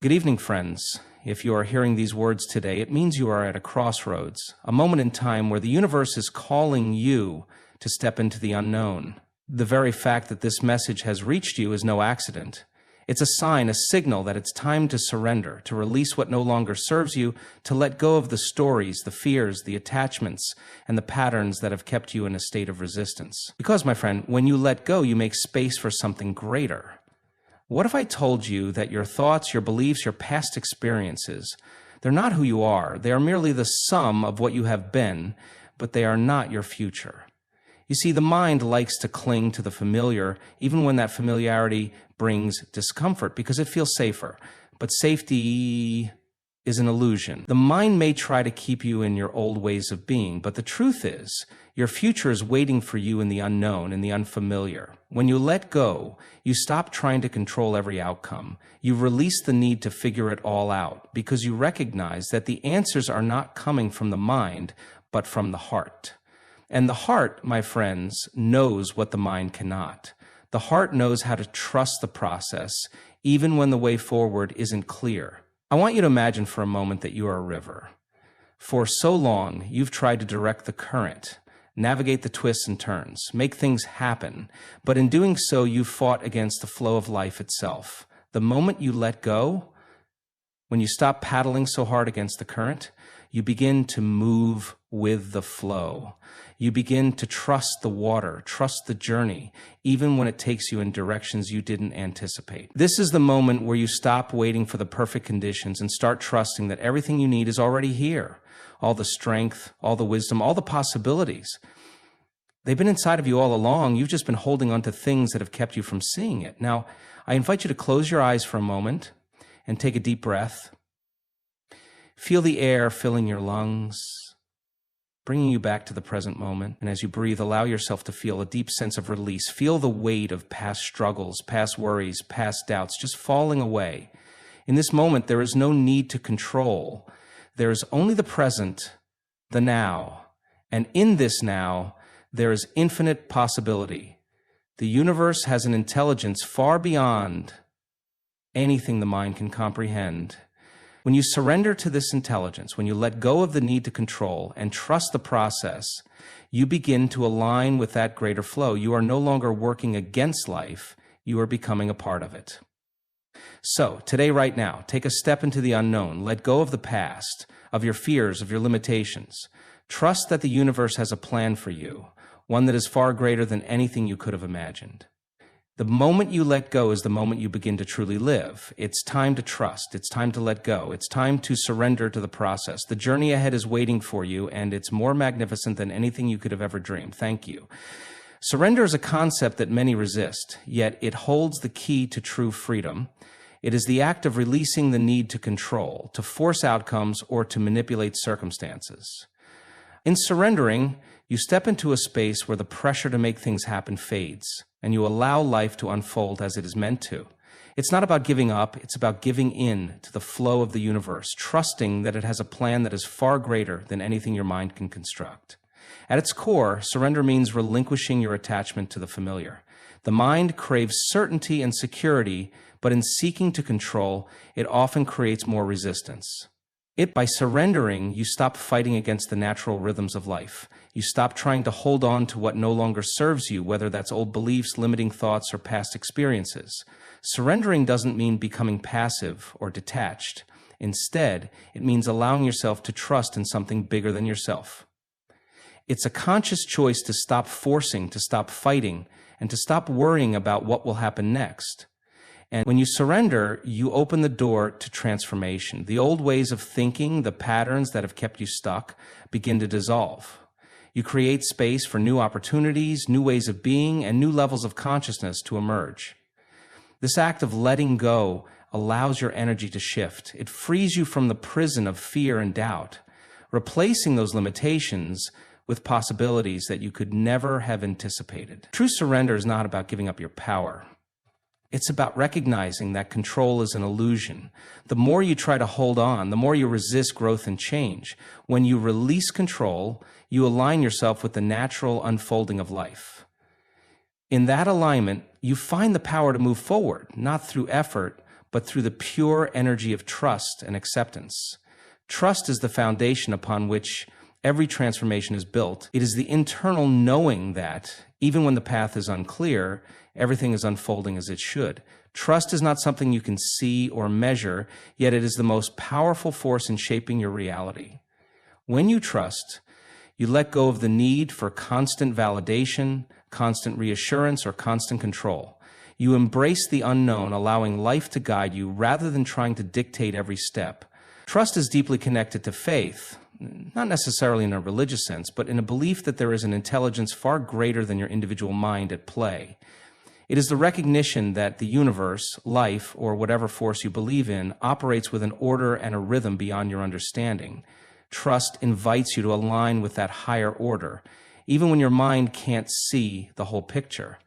Good evening, friends. If you are hearing these words today, it means you are at a crossroads, a moment in time where the universe is calling you to step into the unknown. The very fact that this message has reached you is no accident. It's a sign, a signal that it's time to surrender, to release what no longer serves you, to let go of the stories, the fears, the attachments, and the patterns that have kept you in a state of resistance. Because, my friend, when you let go, you make space for something greater. What if I told you that your thoughts, your beliefs, your past experiences, they're not who you are. They are merely the sum of what you have been, but they are not your future. You see, the mind likes to cling to the familiar, even when that familiarity brings discomfort, because it feels safer. But safety is an illusion. The mind may try to keep you in your old ways of being, but the truth is, your future is waiting for you in the unknown, in the unfamiliar. When you let go, you stop trying to control every outcome. You release the need to figure it all out, because you recognize that the answers are not coming from the mind, but from the heart. And the heart, my friends, knows what the mind cannot. The heart knows how to trust the process, even when the way forward isn't clear. I want you to imagine for a moment that you are a river. For so long, you've tried to direct the current, navigate the twists and turns, make things happen, but in doing so, you've fought against the flow of life itself. The moment you let go, when you stop paddling so hard against the current, you begin to move with the flow. You begin to trust the water, trust the journey, even when it takes you in directions you didn't anticipate. This is the moment where you stop waiting for the perfect conditions and start trusting that everything you need is already here. All the strength, all the wisdom, all the possibilities. They've been inside of you all along. You've just been holding on to things that have kept you from seeing it. Now, I invite you to close your eyes for a moment and take a deep breath. Feel the air filling your lungs, bringing you back to the present moment. And as you breathe, allow yourself to feel a deep sense of release. Feel the weight of past struggles, past worries, past doubts, just falling away. In this moment, there is no need to control. There is only the present, the now. And in this now, there is infinite possibility. The universe has an intelligence far beyond anything the mind can comprehend. When you surrender to this intelligence, when you let go of the need to control and trust the process, you begin to align with that greater flow. You are no longer working against life, you are becoming a part of it. So, today, right now, take a step into the unknown. Let go of the past, of your fears, of your limitations. Trust that the universe has a plan for you, one that is far greater than anything you could have imagined. The moment you let go is the moment you begin to truly live. It's time to trust. It's time to let go. It's time to surrender to the process. The journey ahead is waiting for you, and it's more magnificent than anything you could have ever dreamed. Thank you. Surrender is a concept that many resist, yet it holds the key to true freedom. It is the act of releasing the need to control, to force outcomes, or to manipulate circumstances. In surrendering, you step into a space where the pressure to make things happen fades, and you allow life to unfold as it is meant to. It's not about giving up, it's about giving in to the flow of the universe, trusting that it has a plan that is far greater than anything your mind can construct. At its core, surrender means relinquishing your attachment to the familiar. The mind craves certainty and security, but in seeking to control, it often creates more resistance. By surrendering, you stop fighting against the natural rhythms of life. You stop trying to hold on to what no longer serves you, whether that's old beliefs, limiting thoughts, or past experiences. Surrendering doesn't mean becoming passive or detached. Instead, it means allowing yourself to trust in something bigger than yourself. It's a conscious choice to stop forcing, to stop fighting, and to stop worrying about what will happen next. And when you surrender, you open the door to transformation. The old ways of thinking, the patterns that have kept you stuck, begin to dissolve. You create space for new opportunities, new ways of being, and new levels of consciousness to emerge. This act of letting go allows your energy to shift. It frees you from the prison of fear and doubt, replacing those limitations with possibilities that you could never have anticipated. True surrender is not about giving up your power. It's about recognizing that control is an illusion. The more you try to hold on, the more you resist growth and change. When you release control, you align yourself with the natural unfolding of life. In that alignment, you find the power to move forward, not through effort, but through the pure energy of trust and acceptance. Trust is the foundation upon which every transformation is built. It is the internal knowing that, even when the path is unclear, everything is unfolding as it should. Trust is not something you can see or measure, yet it is the most powerful force in shaping your reality. When you trust, you let go of the need for constant validation, constant reassurance, or constant control. You embrace the unknown, allowing life to guide you rather than trying to dictate every step. Trust is deeply connected to faith, not necessarily in a religious sense, but in a belief that there is an intelligence far greater than your individual mind at play. It is the recognition that the universe, life, or whatever force you believe in, operates with an order and a rhythm beyond your understanding. Trust invites you to align with that higher order, even when your mind can't see the whole picture.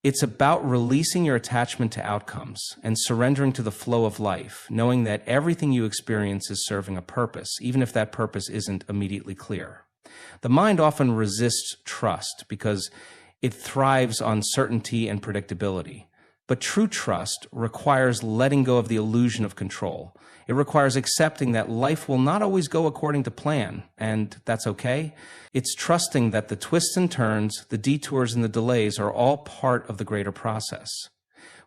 It's about releasing your attachment to outcomes and surrendering to the flow of life, knowing that everything you experience is serving a purpose, even if that purpose isn't immediately clear. The mind often resists trust because it thrives on certainty and predictability. But true trust requires letting go of the illusion of control. It requires accepting that life will not always go according to plan, and that's okay. It's trusting that the twists and turns, the detours and the delays are all part of the greater process.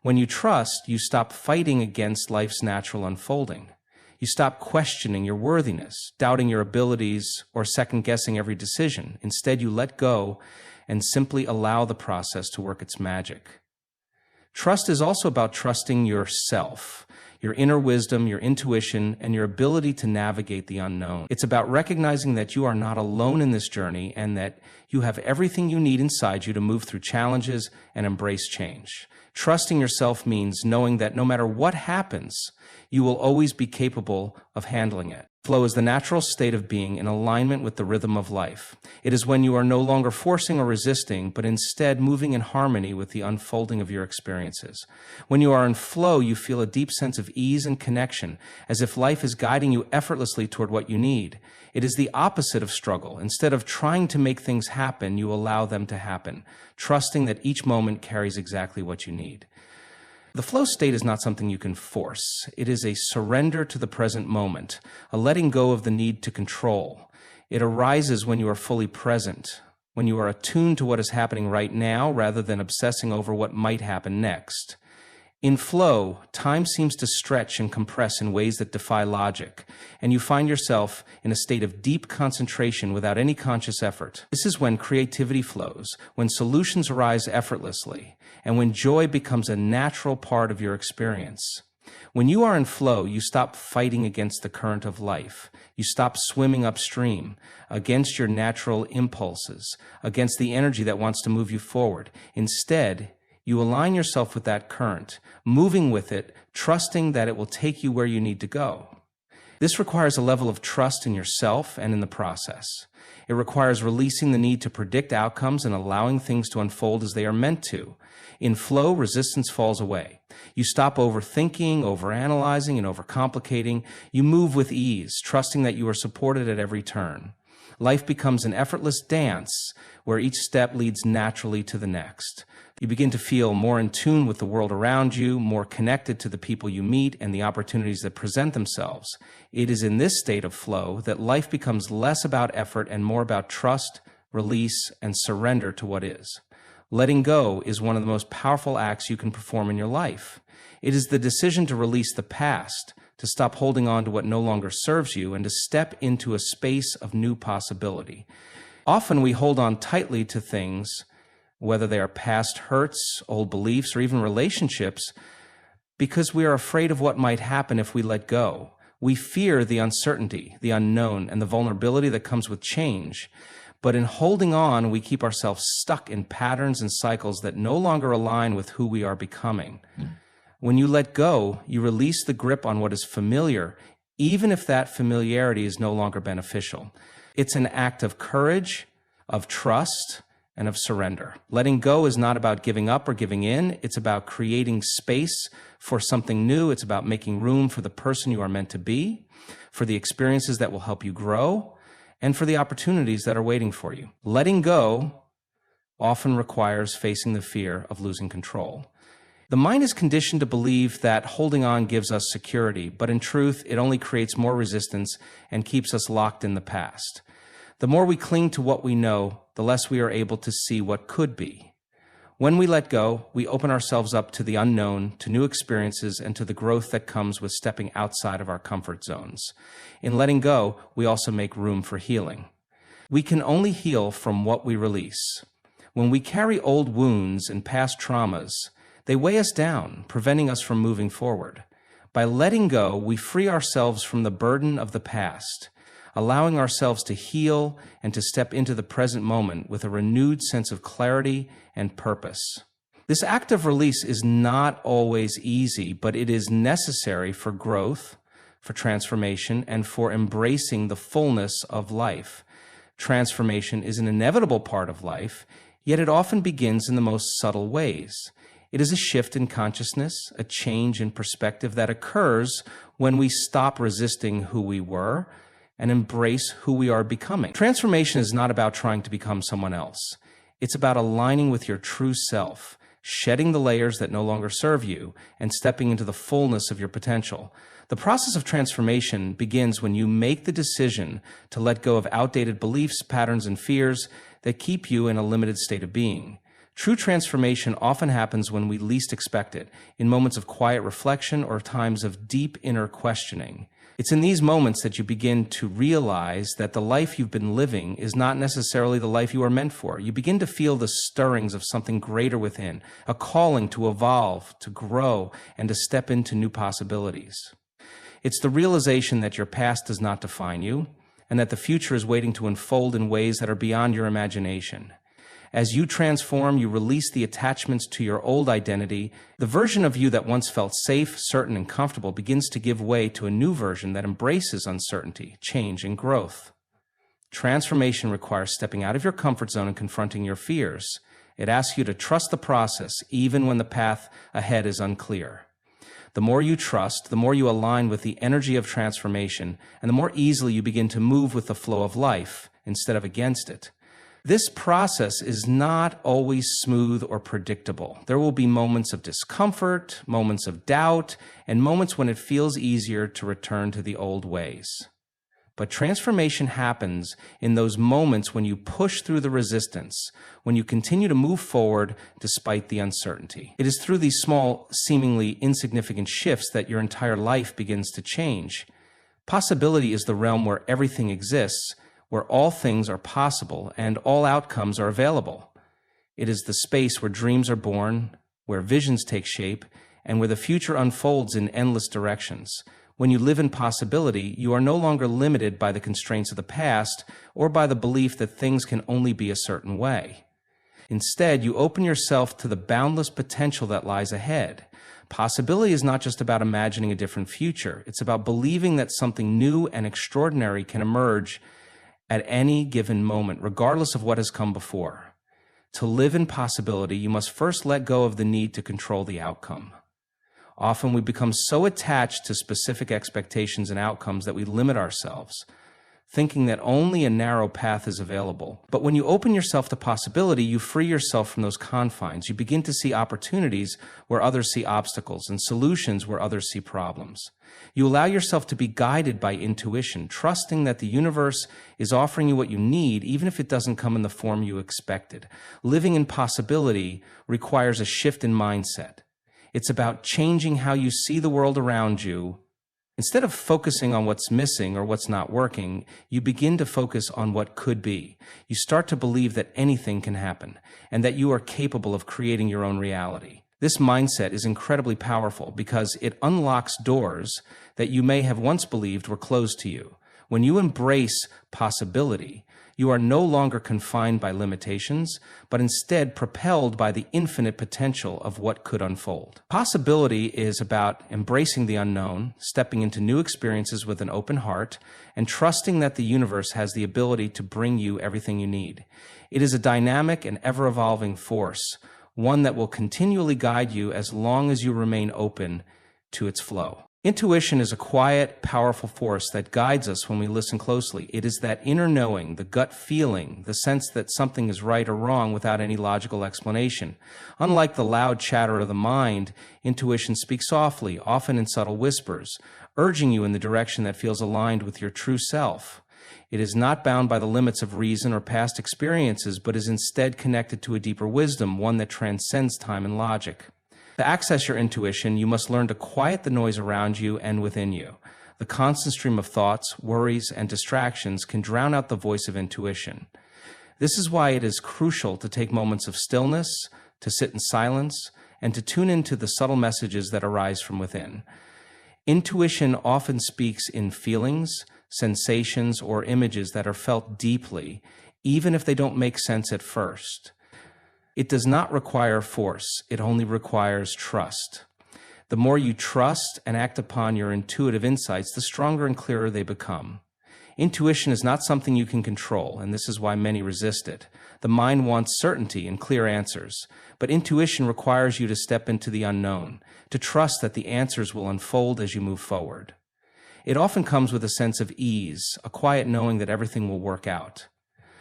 When you trust, you stop fighting against life's natural unfolding. You stop questioning your worthiness, doubting your abilities, or second-guessing every decision. Instead, you let go and simply allow the process to work its magic. Trust is also about trusting yourself, your inner wisdom, your intuition, and your ability to navigate the unknown. It's about recognizing that you are not alone in this journey and that you have everything you need inside you to move through challenges and embrace change. Trusting yourself means knowing that no matter what happens, you will always be capable of handling it. Flow is the natural state of being in alignment with the rhythm of life. It is when you are no longer forcing or resisting, but instead moving in harmony with the unfolding of your experiences. When you are in flow, you feel a deep sense of ease and connection, as if life is guiding you effortlessly toward what you need. It is the opposite of struggle. Instead of trying to make things happen, you allow them to happen, trusting that each moment carries exactly what you need. The flow state is not something you can force. It is a surrender to the present moment, a letting go of the need to control. It arises when you are fully present, when you are attuned to what is happening right now rather than obsessing over what might happen next. In flow, time seems to stretch and compress in ways that defy logic, and you find yourself in a state of deep concentration without any conscious effort. This is when creativity flows, when solutions arise effortlessly, and when joy becomes a natural part of your experience. When you are in flow, you stop fighting against the current of life. You stop swimming upstream, against your natural impulses, against the energy that wants to move you forward. Instead, you align yourself with that current, moving with it, trusting that it will take you where you need to go. This requires a level of trust in yourself and in the process. It requires releasing the need to predict outcomes and allowing things to unfold as they are meant to. In flow, resistance falls away. You stop overthinking, overanalyzing, and overcomplicating. You move with ease, trusting that you are supported at every turn. Life becomes an effortless dance where each step leads naturally to the next. You begin to feel more in tune with the world around you, more connected to the people you meet and the opportunities that present themselves. It is in this state of flow that life becomes less about effort and more about trust, release, and surrender to what is. Letting go is one of the most powerful acts you can perform in your life. It is the decision to release the past, to stop holding on to what no longer serves you, and to step into a space of new possibility. Often we hold on tightly to things, whether they are past hurts, old beliefs, or even relationships, because we are afraid of what might happen if we let go. We fear the uncertainty, the unknown, and the vulnerability that comes with change. But in holding on, we keep ourselves stuck in patterns and cycles that no longer align with who we are becoming. When you let go, you release the grip on what is familiar, even if that familiarity is no longer beneficial. It's an act of courage, of trust, and of surrender. Letting go is not about giving up or giving in. It's about creating space for something new. It's about making room for the person you are meant to be, for the experiences that will help you grow, and for the opportunities that are waiting for you. Letting go often requires facing the fear of losing control. The mind is conditioned to believe that holding on gives us security, but in truth, it only creates more resistance and keeps us locked in the past. The more we cling to what we know, the less we are able to see what could be. When we let go, we open ourselves up to the unknown, to new experiences, and to the growth that comes with stepping outside of our comfort zones. In letting go, we also make room for healing. We can only heal from what we release. When we carry old wounds and past traumas, they weigh us down, preventing us from moving forward. By letting go, we free ourselves from the burden of the past, allowing ourselves to heal and to step into the present moment with a renewed sense of clarity and purpose. This act of release is not always easy, but it is necessary for growth, for transformation, and for embracing the fullness of life. Transformation is an inevitable part of life, yet it often begins in the most subtle ways. It is a shift in consciousness, a change in perspective that occurs when we stop resisting who we were and embrace who we are becoming. Transformation is not about trying to become someone else. It's about aligning with your true self, shedding the layers that no longer serve you, and stepping into the fullness of your potential. The process of transformation begins when you make the decision to let go of outdated beliefs, patterns, and fears that keep you in a limited state of being. True transformation often happens when we least expect it, in moments of quiet reflection or times of deep inner questioning. It's in these moments that you begin to realize that the life you've been living is not necessarily the life you are meant for. You begin to feel the stirrings of something greater within, a calling to evolve, to grow, and to step into new possibilities. It's the realization that your past does not define you, and that the future is waiting to unfold in ways that are beyond your imagination. As you transform, you release the attachments to your old identity. The version of you that once felt safe, certain, and comfortable begins to give way to a new version that embraces uncertainty, change, and growth. Transformation requires stepping out of your comfort zone and confronting your fears. It asks you to trust the process, even when the path ahead is unclear. The more you trust, the more you align with the energy of transformation, and the more easily you begin to move with the flow of life instead of against it. This process is not always smooth or predictable. There will be moments of discomfort, moments of doubt, and moments when it feels easier to return to the old ways. But transformation happens in those moments when you push through the resistance, when you continue to move forward despite the uncertainty. It is through these small, seemingly insignificant shifts that your entire life begins to change. Possibility is the realm where everything exists, where all things are possible and all outcomes are available. It is the space where dreams are born, where visions take shape, and where the future unfolds in endless directions. When you live in possibility, you are no longer limited by the constraints of the past or by the belief that things can only be a certain way. Instead, you open yourself to the boundless potential that lies ahead. Possibility is not just about imagining a different future. It's about believing that something new and extraordinary can emerge at any given moment, regardless of what has come before. To live in possibility, you must first let go of the need to control the outcome. Often we become so attached to specific expectations and outcomes that we limit ourselves, thinking that only a narrow path is available. But when you open yourself to possibility, you free yourself from those confines. You begin to see opportunities where others see obstacles and solutions where others see problems. You allow yourself to be guided by intuition, trusting that the universe is offering you what you need, even if it doesn't come in the form you expected. Living in possibility requires a shift in mindset. It's about changing how you see the world around you. Instead of focusing on what's missing or what's not working, you begin to focus on what could be. You start to believe that anything can happen and that you are capable of creating your own reality. This mindset is incredibly powerful because it unlocks doors that you may have once believed were closed to you. When you embrace possibility, you are no longer confined by limitations, but instead propelled by the infinite potential of what could unfold. Possibility is about embracing the unknown, stepping into new experiences with an open heart, and trusting that the universe has the ability to bring you everything you need. It is a dynamic and ever-evolving force, one that will continually guide you as long as you remain open to its flow. Intuition is a quiet, powerful force that guides us when we listen closely. It is that inner knowing, the gut feeling, the sense that something is right or wrong without any logical explanation. Unlike the loud chatter of the mind, intuition speaks softly, often in subtle whispers, urging you in the direction that feels aligned with your true self. It is not bound by the limits of reason or past experiences, but is instead connected to a deeper wisdom, one that transcends time and logic. To access your intuition, you must learn to quiet the noise around you and within you. The constant stream of thoughts, worries, and distractions can drown out the voice of intuition. This is why it is crucial to take moments of stillness, to sit in silence, and to tune into the subtle messages that arise from within. Intuition often speaks in feelings, sensations, or images that are felt deeply, even if they don't make sense at first. It does not require force, it only requires trust. The more you trust and act upon your intuitive insights, the stronger and clearer they become. Intuition is not something you can control, and this is why many resist it. The mind wants certainty and clear answers, but intuition requires you to step into the unknown, to trust that the answers will unfold as you move forward. It often comes with a sense of ease, a quiet knowing that everything will work out.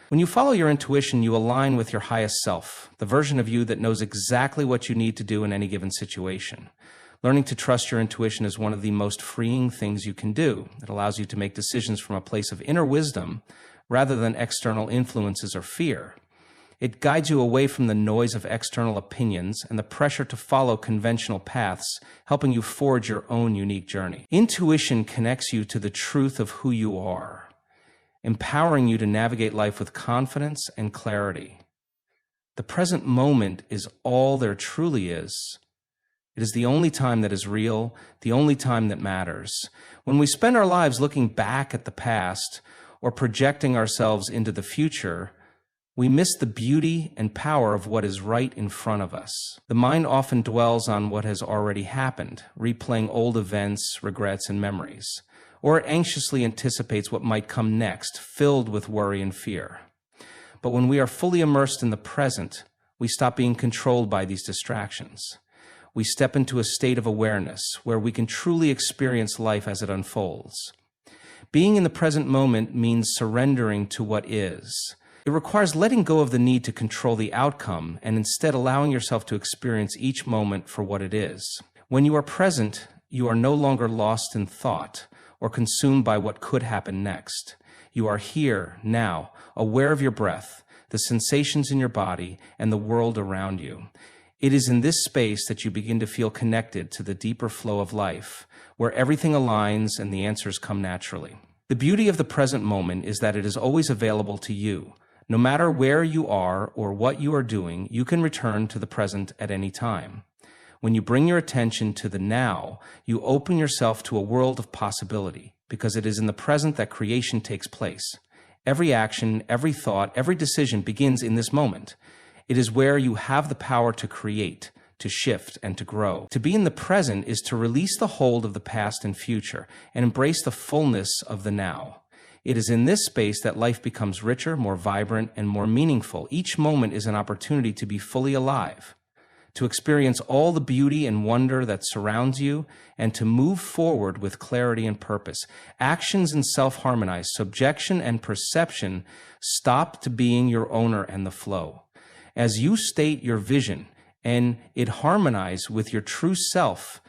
When you follow your intuition, you align with your highest self, the version of you that knows exactly what you need to do in any given situation. Learning to trust your intuition is one of the most freeing things you can do. It allows you to make decisions from a place of inner wisdom rather than external influences or fear. It guides you away from the noise of external opinions and the pressure to follow conventional paths, helping you forge your own unique journey. Intuition connects you to the truth of who you are, empowering you to navigate life with confidence and clarity. The present moment is all there truly is. It is the only time that is real, the only time that matters. When we spend our lives looking back at the past or projecting ourselves into the future, we miss the beauty and power of what is right in front of us. The mind often dwells on what has already happened, replaying old events, regrets, and memories. Or it anxiously anticipates what might come next, filled with worry and fear. But when we are fully immersed in the present, we stop being controlled by these distractions. We step into a state of awareness where we can truly experience life as it unfolds. Being in the present moment means surrendering to what is. It requires letting go of the need to control the outcome and instead allowing yourself to experience each moment for what it is. When you are present, you are no longer lost in thought or consumed by what could happen next. You are here, now, aware of your breath, the sensations in your body, and the world around you. It is in this space that you begin to feel connected to the deeper flow of life, where everything aligns and the answers come naturally. The beauty of the present moment is that it is always available to you. No matter where you are or what you are doing, you can return to the present at any time. When you bring your attention to the now, you open yourself to a world of possibility, because it is in the present that creation takes place. Every action, every thought, every decision begins in this moment. It is where you have the power to create, to shift, and to grow. To be in the present is to release the hold of the past and future and embrace the fullness of the now. It is in this space that life becomes richer, more vibrant, and more meaningful. Each moment is an opportunity to be fully alive, to experience all the beauty and wonder that surrounds you, and to move forward with clarity and purpose. Actions and self-harmonize. Subjection and perception stop to being your owner and the flow. As you state your vision and it harmonizes with your true self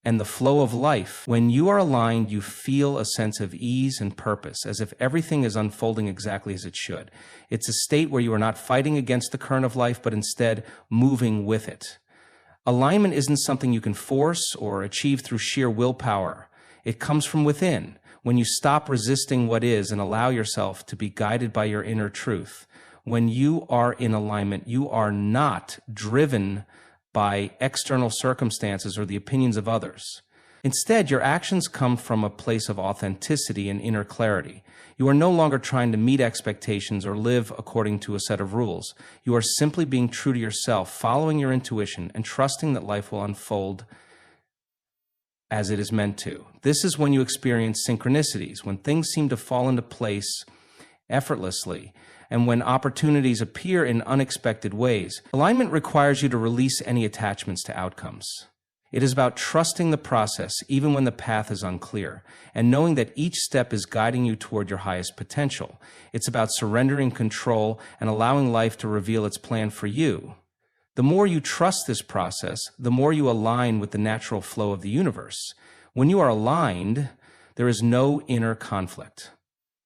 and the flow of life, when you are aligned, you feel a sense of ease and purpose, as if everything is unfolding exactly as it should. It's a state where you are not fighting against the current of life, but instead moving with it. Alignment isn't something you can force or achieve through sheer willpower. It comes from within, when you stop resisting what is and allow yourself to be guided by your inner truth. When you are in alignment, you are not driven by external circumstances or the opinions of others. Instead, your actions come from a place of authenticity and inner clarity. You are no longer trying to meet expectations or live according to a set of rules. You are simply being true to yourself, following your intuition, and trusting that life will unfold as it is meant to. This is when you experience synchronicities, when things seem to fall into place effortlessly, and when opportunities appear in unexpected ways. Alignment requires you to release any attachments to outcomes. It is about trusting the process even when the path is unclear, and knowing that each step is guiding you toward your highest potential. It's about surrendering control and allowing life to reveal its plan for you. The more you trust this process, the more you align with the natural flow of the universe. When you are aligned, there is no inner conflict.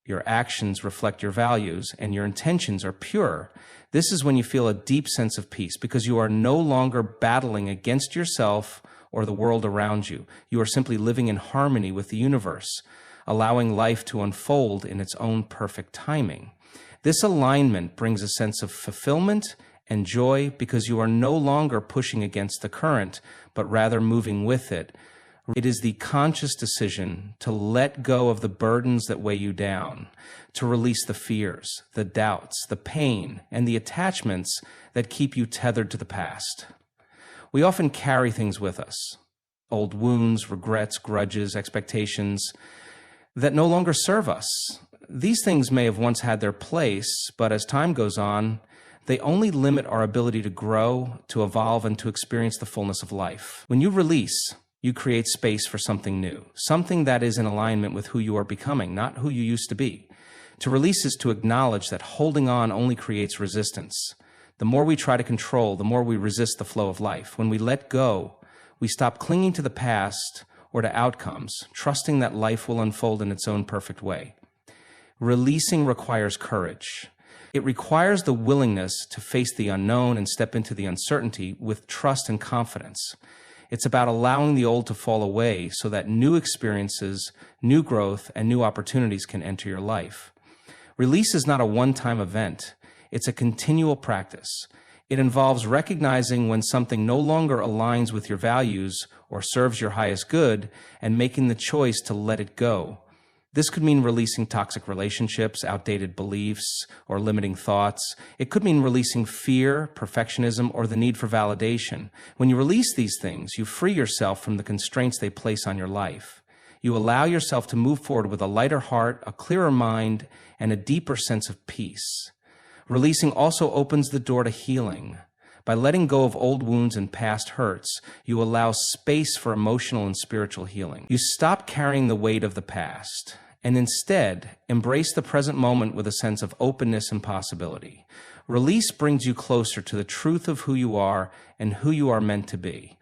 Your actions reflect your values, and your intentions are pure. This is when you feel a deep sense of peace, because you are no longer battling against yourself or the world around you. You are simply living in harmony with the universe, allowing life to unfold in its own perfect timing. This alignment brings a sense of fulfillment and joy, because you are no longer pushing against the current, but rather moving with it. It is the conscious decision to let go of the burdens that weigh you down, to release the fears, the doubts, the pain, and the attachments that keep you tethered to the past. We often carry things with us, old wounds, regrets, grudges, expectations that no longer serve us. These things may have once had their place, but as time goes on, they only limit our ability to grow, to evolve, and to experience the fullness of life. When you release, you create space for something new, something that is in alignment with who you are becoming, not who you used to be. To release is to acknowledge that holding on only creates resistance. The more we try to control, the more we resist the flow of life. When we let go, we stop clinging to the past or to outcomes, trusting that life will unfold in its own perfect way. Releasing requires courage. It requires the willingness to face the unknown and step into the uncertainty with trust and confidence. It's about allowing the old to fall away so that new experiences, new growth, and new opportunities can enter your life. Release is not a one-time event. It's a continual practice. It involves recognizing when something no longer aligns with your values or serves your highest good, and making the choice to let it go. This could mean releasing toxic relationships, outdated beliefs, or limiting thoughts. It could mean releasing fear, perfectionism, or the need for validation. When you release these things, you free yourself from the constraints they place on your life. You allow yourself to move forward with a lighter heart, a clearer mind, and a deeper sense of peace. Releasing also opens the door to healing. By letting go of old wounds and past hurts, you allow space for emotional and spiritual healing. You stop carrying the weight of the past, and instead embrace the present moment with a sense of openness and possibility. Release brings you closer to the truth of who you are and who you are meant to be.